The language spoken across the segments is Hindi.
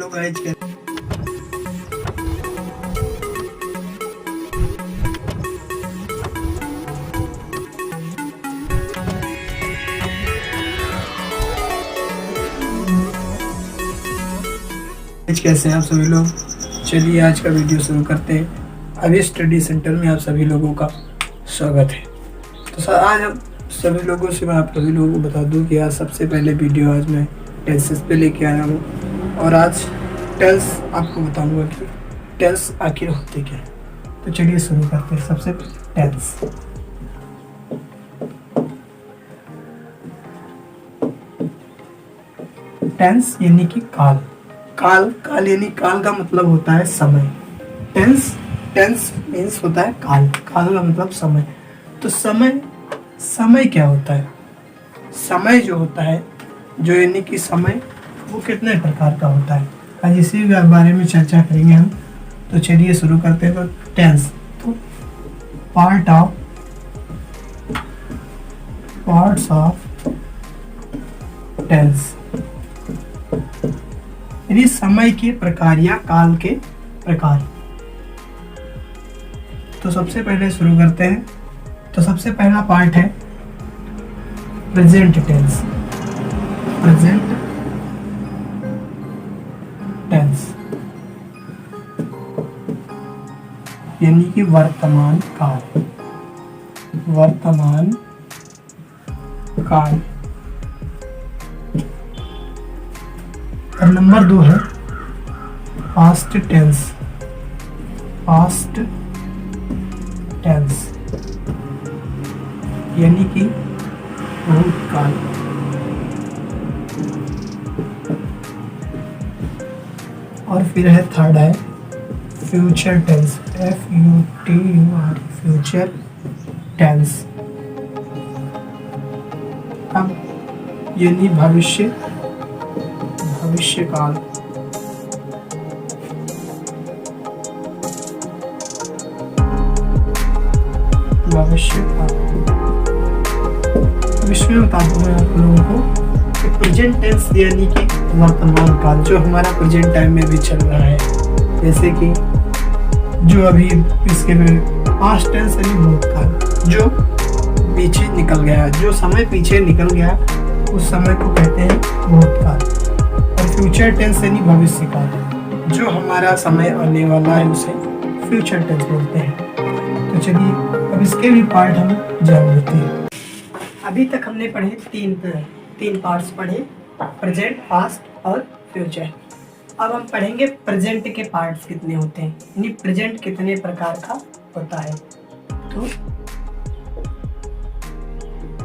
हेलो गाइस, कैसे हैं आप सभी लोग। चलिए आज का वीडियो शुरू करते हैं। अभी स्टडी सेंटर में आप सभी लोगों का स्वागत है। तो सर आज हम सभी लोगों से मैं आप सभी लोगों को बता दूं कि आज सबसे पहले वीडियो आज मैं टेंसेस पे लेके आया हूँ और आज टेंस आपको बताऊंगा कि टेंस आखिर होते क्या है। तो चलिए शुरू करते हैं। सबसे टेंस टेंस यानी कि काल। काल यानी काल का मतलब होता है समय। टेंस मीन्स होता है काल का मतलब समय। तो समय क्या होता है? समय जो होता है, जो यानी कि समय, वो कितने प्रकार का होता है, आज इसी बारे में चर्चा करेंगे हम। तो चलिए शुरू करते हैं। तो टेंस तो पार्ट्स ऑफ टेंस यानी समय के प्रकार या काल के प्रकार। तो सबसे पहले शुरू करते हैं। तो सबसे पहला पार्ट है प्रेजेंट टेंस। यानी कि वर्तमान काल। और नंबर 2 है पास्ट टेंस। यानी कि भूतकाल। और फिर है थर्ड है future tense. FUTUR future tense. अब यानी भविष्य काल। इसमें बता दूं मैं आप लोगों को कि प्रेजेंट टेंस यानी कि वर्तमान काल, जो हमारा प्रेजेंट टाइम में भी चल रहा है। जैसे कि जो अभी इसके पास्ट टेंस यानी भूतकाल, जो पीछे निकल गया, जो समय पीछे निकल गया उस समय को कहते हैं भूतकाल। और फ्यूचर टेंस यानी भविष्य काल, जो हमारा समय आने वाला है उसे फ्यूचर टेंस बोलते हैं। तो चलिए अब इसके भी पार्ट हम जान लेते हैं। अभी तक हमने पढ़े तीन पार्ट्स पढ़े, प्रेजेंट, पास्ट और फ्यूचर। अब हम पढ़ेंगे प्रेजेंट के पार्ट्स कितने होते हैं, यानी प्रेजेंट कितने प्रकार का होता है। तो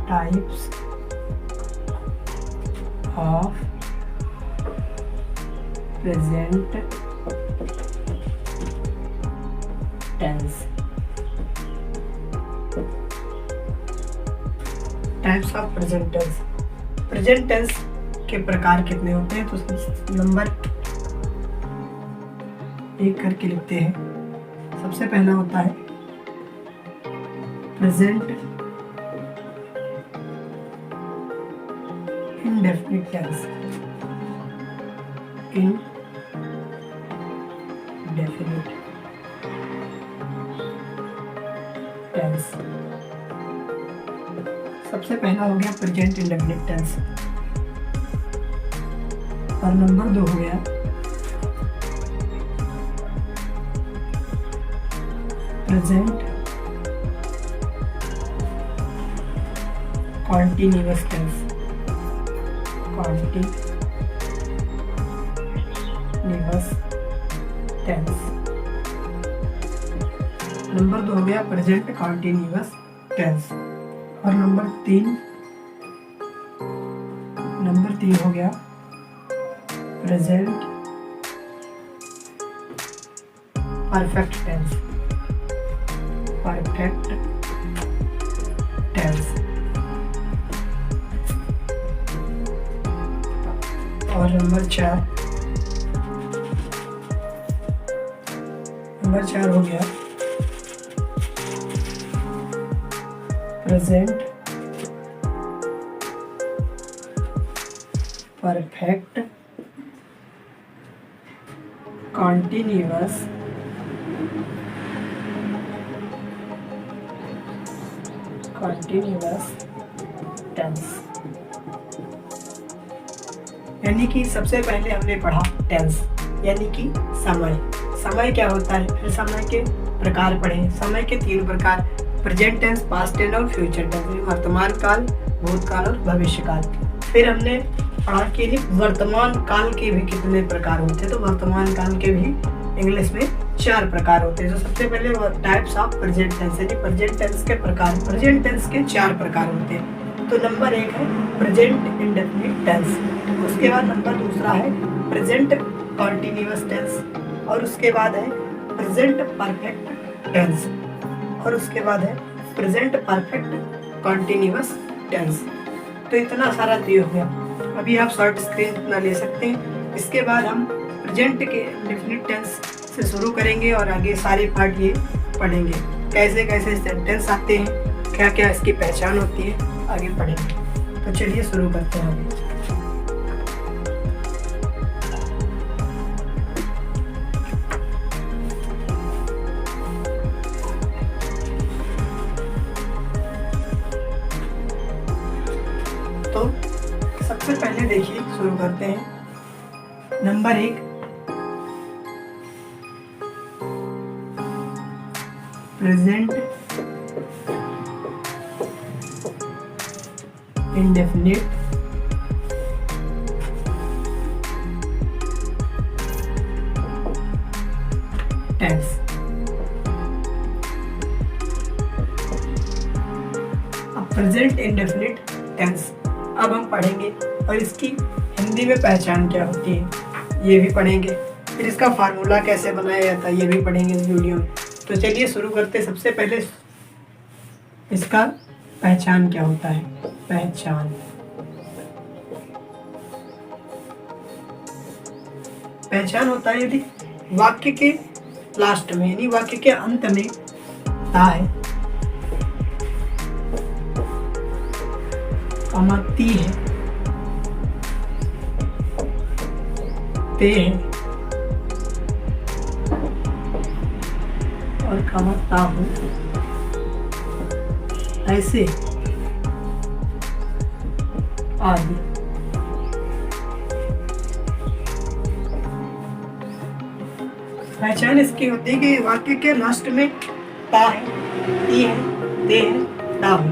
types of present tense. Types of present tense. Present tense के प्रकार कितने होते हैं? तो नंबर 1 करके लिखते हैं। सबसे पहला होता है प्रेजेंट इंडेफिनिट टेंस। सबसे पहला हो गया प्रेजेंट इंडेफिनिट टेंस और नंबर 2 हो गया प्रेजेंट कॉन्टिन्यूअस टेंस। नंबर 2 हो गया प्रेजेंट कॉन्टिन्यूअस टेंस और नंबर 3 हो गया प्रेजेंट परफेक्ट टेंस। और नंबर 4 हो गया प्रेजेंट परफेक्ट कॉन्टिन्यूअस टेंस। यानी कि सबसे पहले हमने पढ़ा टेंस यानी कि समय। समय क्या होता है, फिर समय के प्रकार पढ़े। समय के 3 प्रकार, प्रेजेंट टेंस, पास्ट टेंस और फ्यूचर टेंस, वर्तमान काल, भूतकाल और भविष्य काल। फिर हमने पढ़ा कि वर्तमान काल के भी कितने प्रकार होते हैं, तो वर्तमान काल के भी इंग्लिश में 4 प्रकार होते हैं। तो सबसे पहले टाइप्स ऑफ प्रेजेंट टेंस, यानी प्रेजेंट टेंस के प्रकार। प्रेजेंट टेंस के 4 प्रकार होते हैं। तो नंबर 1 है प्रेजेंट इंडेफिनिट टेंस, उसके बाद नंबर 2 है प्रेजेंट कॉन्टिन्यूअस टेंस, और उसके बाद है प्रेजेंट परफेक्ट टेंस, और उसके बाद है प्रेजेंट परफेक्ट कॉन्टिन्यूअस टेंस। तो इतना सारा दिया हो गया। अभी आप शॉर्ट स्क्रीन इतना ले सकते हैं। इसके बाद हम प्रेजेंट के इंडेफिनिट टेंस से शुरू करेंगे और आगे सारे पार्ट ये पढ़ेंगे, कैसे कैसे सेंटेंस आते हैं, क्या क्या इसकी पहचान होती है, आगे पढ़ेंगे। तो चलिए शुरू करते हैं आगे। तो सबसे पहले देखिए शुरू करते हैं। Number 1 present indefinite tense. अब प्रेजेंट इंडेफिनिट टेंस अब हम पढ़ेंगे और इसकी हिंदी में पहचान क्या होती है ये भी पढ़ेंगे। फिर इसका फार्मूला कैसे बनाया जाता है ये भी पढ़ेंगे इस वीडियो में। तो चलिए शुरू करते हैं। सबसे पहले इसका पहचान क्या होता है। पहचान होता है यदि वाक्य के लास्ट में यानी वाक्य के अंत में ता है, कमा ती है, ते है और कमा ता हूं, ऐसे आदि। पहचान इसकी होती है कि वाक्य के लास्ट में ता है, ती है, ते है, ता हूं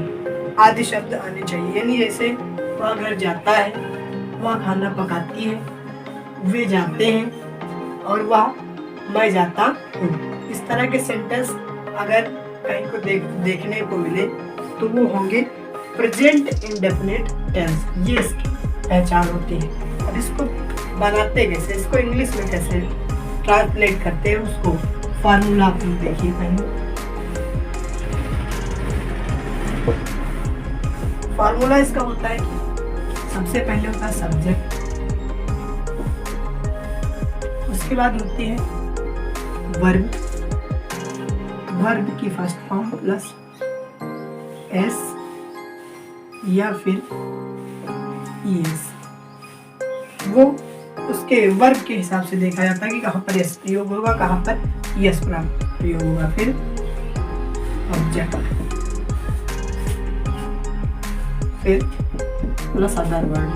आदि शब्द आने चाहिए। यानी जैसे वह घर जाता है, वह खाना पकाती है, वे जाते हैं और वह मैं जाता हूँ। इस तरह के सेंटेंस अगर कहीं को देखने को मिले तो वो होंगे प्रेजेंट इंडेफिनिट टेंस। ये इसकी पहचान होती है। अब इसको बनाते कैसे, इसको इंग्लिश में कैसे ट्रांसलेट करते हैं, उसको फार्मूला आप देखिए पहले। फार्मूला इसका होता है कि सबसे पहले होता है सब्जेक्ट, उसके बाद होती है वर्ब, वर्ब की फर्स्ट फॉर्म प्लस एस या फिर ईएस। वो उसके वर्ब के हिसाब से देखा जाता है कि कहाँ पर एस प्रयोग होगा, कहाँ पर ईएस प्रयोग होगा। फिर ऑब्जेक्ट, फिर प्लस अदर वर्ड।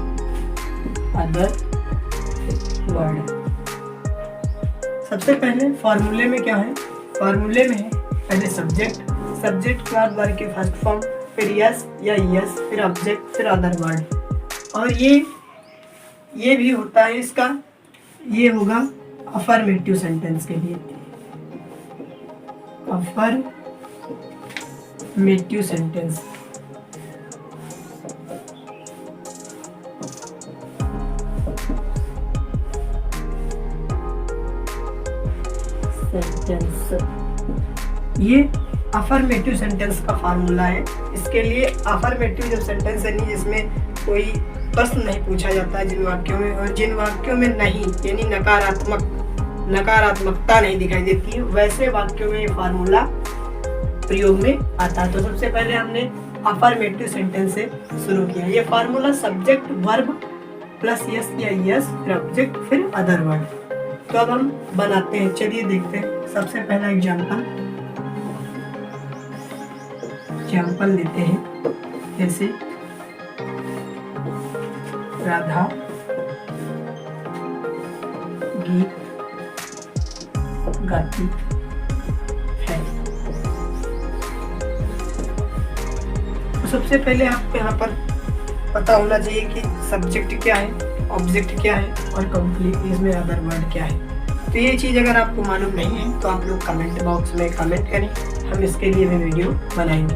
सबसे पहले फॉर्मूले में क्या है, फॉर्मूले में है पहले सब्जेक्ट, सब्जेक्ट के बाद वर्ड के फर्स्ट फॉर्म, फिर यस या यस, फिर ऑब्जेक्ट, फिर अदर वर्ड। और ये भी होता है इसका, ये होगा अफर्मेटिव सेंटेंस के लिए। अफर्मेटिव सेंटेंस ये अफर्मेटिव सेंटेंस का फार्मूला है। इसके लिए अफर्मेटिव जब सेंटेंस है नहीं जिसमें कोई प्रश्न नहीं पूछा जाता है जिन वाक्यों में, और जिन वाक्यों में नहीं यानी नकारात्मकता नहीं दिखाई देती है, वैसे वाक्यों में ये फार्मूला प्रयोग में आता है। तो सबसे पहले हमने अफर्मेटिव सेंटेंस से शुरू किया। ये formula subject verb plus yes या यस, फिर ऑब्जेक्ट, फिर अदर वर्ड। तो अब हम बनाते हैं, चलिए देखते हैं। सबसे पहला एग्जाम्पल लेते हैं, जैसे राधा गीत गाती है। तो सबसे पहले आपको यहाँ पर पता होना चाहिए कि सब्जेक्ट क्या है, ऑब्जेक्ट क्या है और कंप्लीट इसमें अदर वर्ड क्या है। तो ये चीज़ अगर आपको मालूम नहीं है तो आप लोग कमेंट बॉक्स में कमेंट करें, हम इसके लिए भी वीडियो बनाएंगे।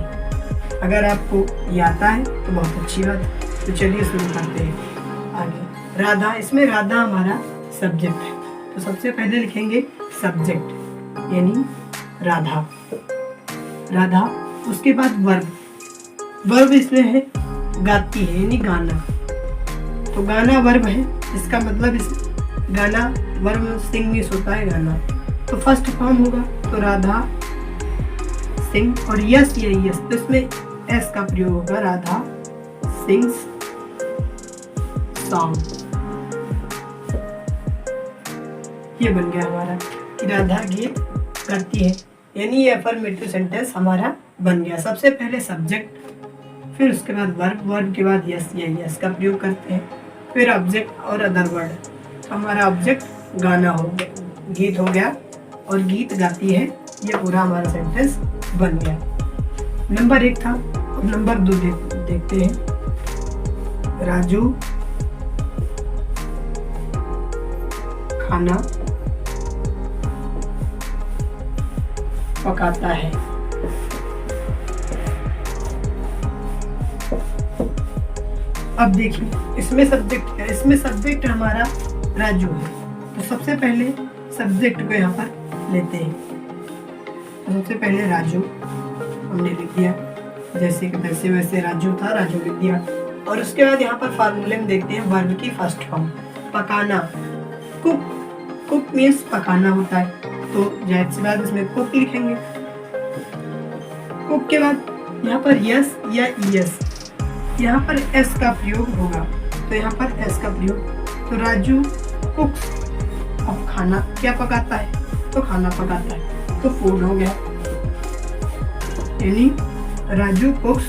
अगर आपको ये आता है तो बहुत अच्छी बात है। तो चलिए शुरू करते हैं आगे। राधा, इसमें राधा हमारा सब्जेक्ट है, तो सबसे पहले लिखेंगे सब्जेक्ट यानी राधा, राधा। उसके बाद वर्ब, वर्ब इसमें है गाती है यानी गाना, तो गाना वर्ब है। इसका मतलब इस गाना वर्ब सिंग मिस होता है गाना, तो फर्स्ट फॉर्म होगा तो राधा सिंग, और यस या यस, तो इसमें एस का प्रयोग होगा, राधा सिंग्स सॉन्ग। ये बन गया हमारा कि राधा गीत गाती है, यानी ये अफर्मेटिव सेंटेंस हमारा बन गया। सबसे पहले सब्जेक्ट, फिर उसके बाद वर्ब, वर्ब के बाद यस या यस का प्रयोग करते हैं, फिर ऑब्जेक्ट और अदर वर्ड। हमारा ऑब्जेक्ट गाना हो गया, गीत हो गया, और गीत गाती है, ये पूरा हमारा सेंटेंस बन गया। नंबर 1 था, और नंबर 2 देखते हैं। राजू खाना पकाता है। अब देखिए इसमें सब्जेक्ट है, इसमें सब्जेक्ट हमारा राजू है, तो सबसे पहले सब्जेक्ट को यहाँ पर लेते हैं। तो सबसे पहले राजू हमने लिख दिया, जैसे कि वैसे वैसे राजू था, राजू लिख दिया। और उसके बाद यहाँ पर फार्मूले में देखते हैं वर्ब की फर्स्ट फॉर्म, पकाना, कुक। कुक मीन्स पकाना होता है, तो जाहिर सी बात इसमें कुक लिखेंगे। कुक के बाद यहाँ पर यस या यस, यहाँ पर एस का प्रयोग होगा, तो यहाँ पर एस का प्रयोग, तो राजू कुक्स। अब खाना क्या पकाता है, तो खाना पकाता है, तो फूड हो गया, यानी राजू कुक्स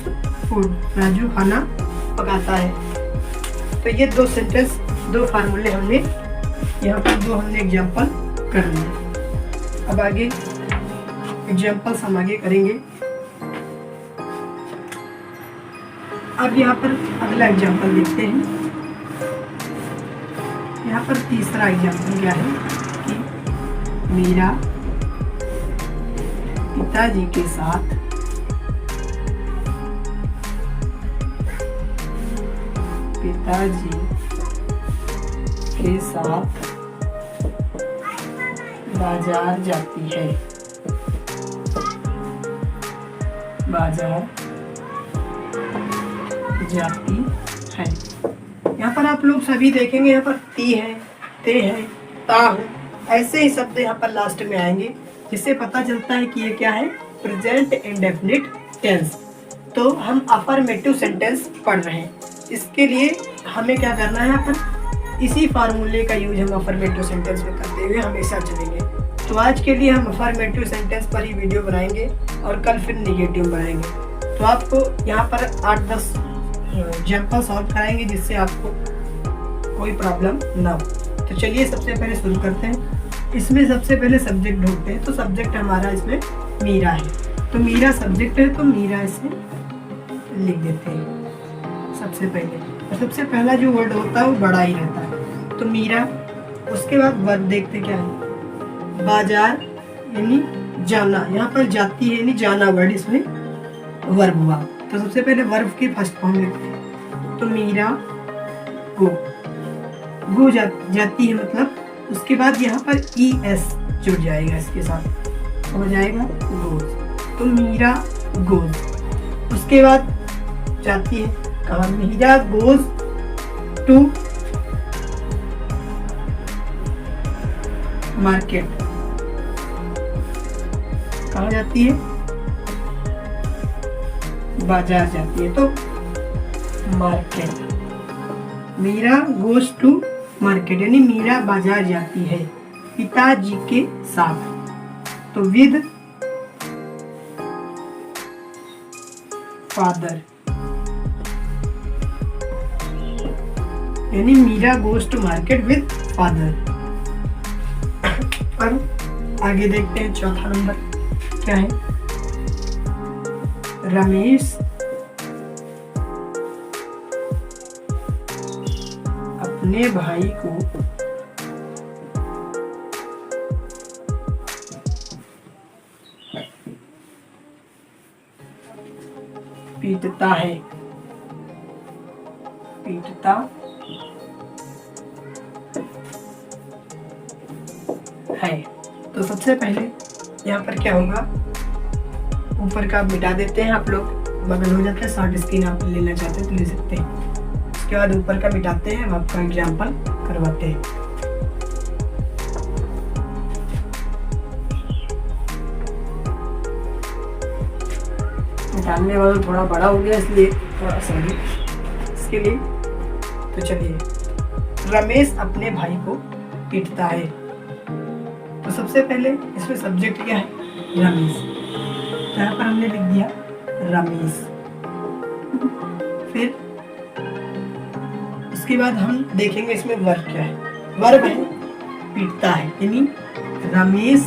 फूड, राजू खाना पकाता है। तो ये 2 सेंटेंस, 2 फार्मूले हमने यहाँ पर, 2 हमने एग्जाम्पल कर लिए। अब आगे एग्जाम्पल्स हम आगे करेंगे। अब यहाँ पर अगला एग्जाम्पल देखते हैं। यहाँ पर तीसरा एग्जाम्पल क्या है कि मीरा पिताजी के साथ बाजार जाती है। बाजार जाती है। यहाँ पर आप लोग सभी देखेंगे, यहाँ पर ती है, ते है, ता है, ऐसे ही शब्द यहाँ पर लास्ट में आएंगे, जिससे पता चलता है कि ये क्या है, प्रेजेंट इंडेफिनिट टेंस। तो हम अफर्मेटिव सेंटेंस पढ़ रहे हैं, इसके लिए हमें क्या करना है, यहाँ पर इसी फार्मूले का यूज हम अफर्मेटिव सेंटेंस में करते हुए हमेशा चलेंगे। तो आज के लिए हम अफर्मेटिव सेंटेंस पर ही वीडियो बनाएंगे और कल फिर निगेटिव बनाएंगे। तो आपको यहाँ पर 8-10 एग्जाम्पल सॉल्व कराएंगे, जिससे आपको कोई प्रॉब्लम ना हो। तो चलिए सबसे पहले शुरू करते हैं। इसमें सबसे पहले सब्जेक्ट ढूंढते हैं, तो सब्जेक्ट हमारा इसमें मीरा है, तो मीरा सब्जेक्ट है, तो मीरा इसमें लिख देते हैं सबसे पहले। और सबसे पहला जो वर्ड होता है वो बड़ा ही रहता है, तो मीरा। उसके बाद वर्ब देखते क्या है, बाजार यानी जाना, यहाँ पर जाती है यानी जाना वर्ड इसमें वर्ब हुआ। तो सबसे पहले वर्ब की फर्स्ट फॉर्म लिखते हैं, तो मीरा गो, गो जाती है मतलब। उसके बाद यहाँ पर ES जुड़ जाएगा, इसके साथ हो जाएगा गोज, तो मीरा गोज। उसके बाद जाती है कहाँ, मीरा गोज टू मार्केट, कहाँ जाती है, बाजार जाती है, तो market. Meera goes to market यानी मीरा बाजार जाती है। पिताजी के साथ, तो विद फादर, यानी Meera goes to market with father. अब आगे देखते हैं चौथा नंबर क्या है। रमेश अपने भाई को पीटता है, पीटता है। तो सबसे पहले यहाँ पर क्या होगा, ऊपर का आप मिटा देते हैं, आप लोग बगल हो जाता है, शॉर्ट स्क्रीन आप लेना चाहते हैं तो ले सकते हैं। उसके बाद ऊपर का मिटाते हैं, हम आपका एग्जाम्पल करवाते हैं। मिटाने वाला थोड़ा बड़ा हो गया इसलिए थोड़ा सॉरी इसके लिए। तो चलिए, रमेश अपने भाई को पीटता है। तो सबसे पहले इसमें सब्जेक्ट क्या है, रमेश। यहाँ पर हमने लिख दिया रमेश। फिर उसके बाद हम देखेंगे इसमें वर्ब क्या है। वर्ब है पीटता है, यानी रमेश,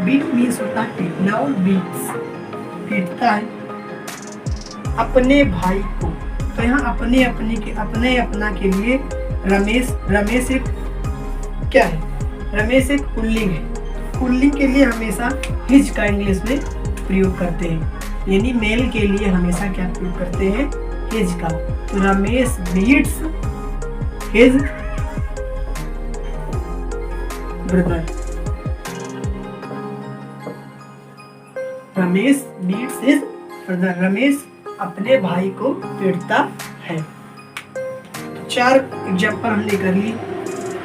बीट मीन्स होता है पीटना, और बीट्स पीटता है अपने भाई को। तो यहाँ अपने अपने के, अपने अपना के लिए रमेश, रमेश एक क्या है, रमेश एक पुल्लिंग है। पुल्लिंग के लिए हमेशा हिज का इंग्लिश में प्रयोग करते हैं, यानी मेल के लिए हमेशा क्या प्रयोग करते हैं, हिज का। तो Ramesh beats his brother, Ramesh beats his brother, Ramesh अपने भाई को पीटता है। तो 4 एग्जाम्पल हमने कर ली।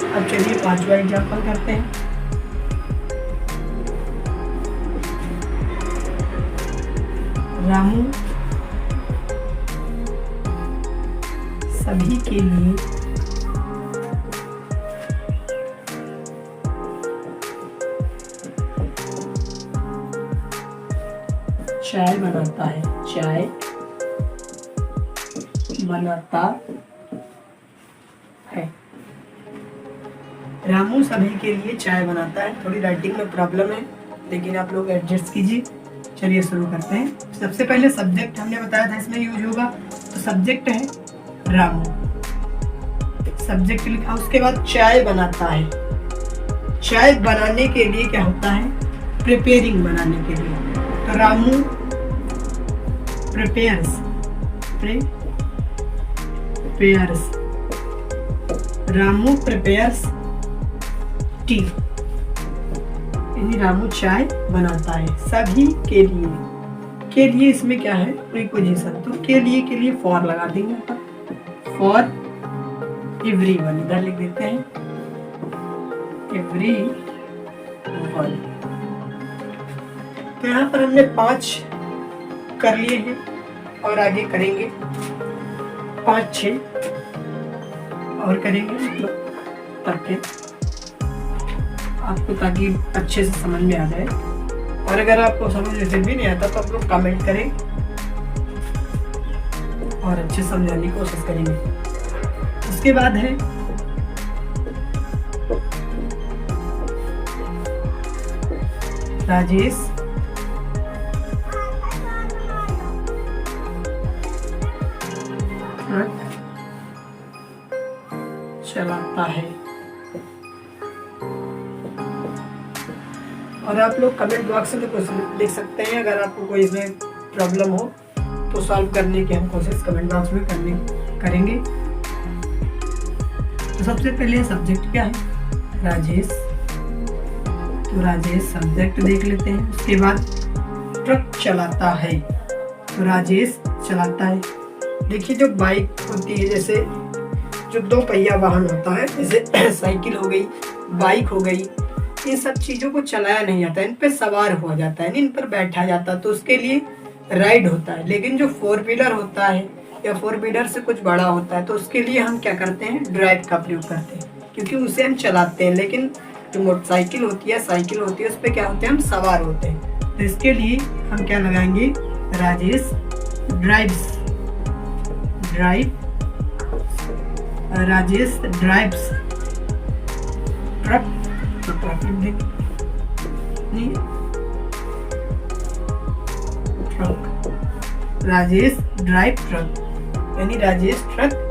अब चलिए 5वां एग्जाम्पल करते हैं। रामू सभी के लिए चाय बनाता है, चाय बनाता है। रामू सभी के लिए चाय बनाता है। थोड़ी राइटिंग में प्रॉब्लम है, लेकिन आप लोग एडजस्ट कीजिए। चलिए शुरू करते हैं। सबसे पहले सब्जेक्ट हमने बताया था इसमें यूज होगा, तो सब्जेक्ट है रामू, सब्जेक्ट लिखा। उसके बाद चाय बनाता है। चाय बनाने के लिए क्या होता है, प्रिपेयरिंग, बनाने के लिए। तो Ramu prepares, prepares, Ramu prepares T, यानी रामू चाय बनाता है सभी के लिए। के लिए इसमें क्या है, प्रीपोजिशन। तो के लिए फॉर लगा देंगे, फॉर एवरीवन इधर लिख देते हैं, एवरीवन। तो यहाँ पर हमने 5 कर लिए हैं और आगे करेंगे 5-6 और करेंगे, मतलब ताकि आपको, ताकि अच्छे से समझ में आ जाए। और अगर आपको समझ में फिर भी नहीं आता तो आप लोग कमेंट करें और अच्छे समझाने की कोशिश करेंगे। उसके बाद है राजेश ट्रक चलाता है। और आप लोग कमेंट बॉक्स में कुछ लिख सकते हैं, अगर आपको कोई इसमें प्रॉब्लम हो तो सॉल्व करने की हम कोशिश कमेंट बॉक्स में करेंगे। तो सबसे पहले सब्जेक्ट क्या है, राजेश। तो राजेश सब्जेक्ट देख लेते हैं। उसके बाद ट्रक चलाता है, तो राजेश चलाता है। देखिए जो बाइक होती है, जैसे जो 2 पहिया वाहन होता है, जैसे साइकिल हो गई, बाइक हो गई, इन सब चीजों को चलाया नहीं जाता, इन पे सवार हुआ जाता है, इन पर बैठा जाता है, तो उसके लिए राइड होता है। लेकिन जो 4 व्हीलर होता है या 4 व्हीलर से कुछ बड़ा होता है, तो उसके लिए हम क्या करते हैं, ड्राइव का प्रयोग करते हैं, क्योंकि उसे हम चलाते हैं। लेकिन जो मोटरसाइकिल होती है, साइकिल होती है, उस पर क्या होते हैं, हम सवार होते हैं। तो इसके लिए हम क्या लगाएंगे, Rajesh drives, Rajesh drives truck, तो ट्रक लिख नहीं, ट्रक, राजेश ड्राइव ट्रक, यानी राजेश ट्रक